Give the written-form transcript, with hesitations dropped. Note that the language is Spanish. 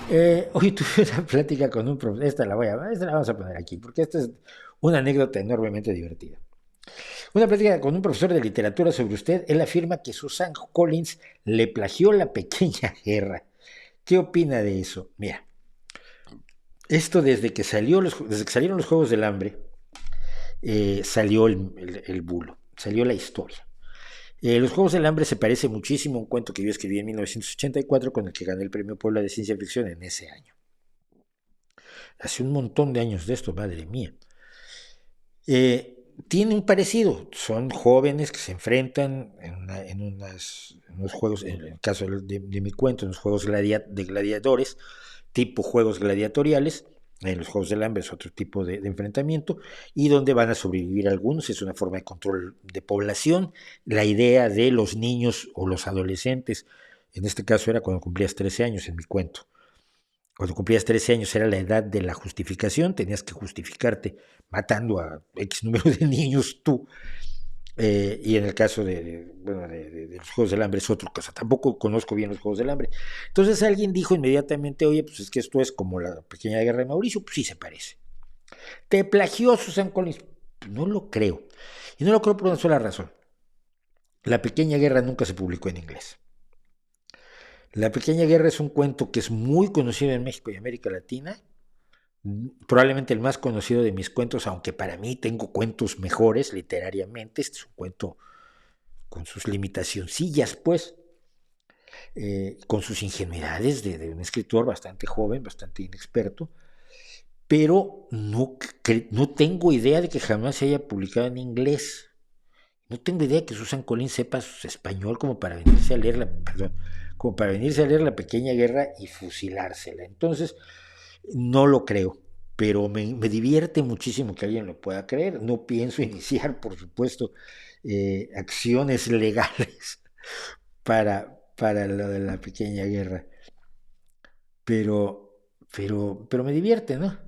Hoy tuve una plática con un profesor, esta la vamos a poner aquí, porque esta es una anécdota enormemente divertida. Una plática con un profesor de literatura sobre usted, él afirma que Susan Collins le plagió La Pequeña Guerra. ¿Qué opina de eso? Mira, esto desde que salieron los Juegos del Hambre, salió el bulo, salió la historia. Los Juegos del Hambre se parece muchísimo a un cuento que yo escribí en 1984 con el que gané el Premio Puebla de Ciencia Ficción en ese año. Hace un montón de años de esto, madre mía. Tiene un parecido, son jóvenes que se enfrentan en unos juegos, en el caso de mi cuento, en los juegos de gladiadores, tipo juegos gladiatoriales. En los Juegos del Hambre es otro tipo de enfrentamiento, y donde van a sobrevivir algunos, es una forma de control de población. La idea de los niños o los adolescentes, en este caso era cuando cumplías 13 años en mi cuento, cuando cumplías 13 años era la edad de la justificación, tenías que justificarte matando a X número de niños tú. Y en el caso de los Juegos del Hambre es otra cosa. Tampoco conozco bien los Juegos del Hambre. Entonces alguien dijo inmediatamente, oye, pues es que esto es como la pequeña guerra de Mauricio. Pues sí se parece. ¿Te plagió Susan Collins? Pues no lo creo. Y no lo creo por una sola razón. La pequeña guerra nunca se publicó en inglés. La pequeña guerra es un cuento que es muy conocido en México y América Latina, probablemente el más conocido de mis cuentos, aunque para mí tengo cuentos mejores literariamente. Este es un cuento con sus limitacioncillas, pues, con sus ingenuidades de un escritor bastante joven, bastante inexperto, pero no tengo idea de que jamás se haya publicado en inglés. No tengo idea de que Susan Collins sepa español como para venirse a leer como para venirse a leer La Pequeña Guerra y fusilársela. Entonces, no lo creo, pero me divierte muchísimo que alguien lo pueda creer. No pienso iniciar, por supuesto, acciones legales para lo de La Pequeña Guerra, pero me divierte, ¿no?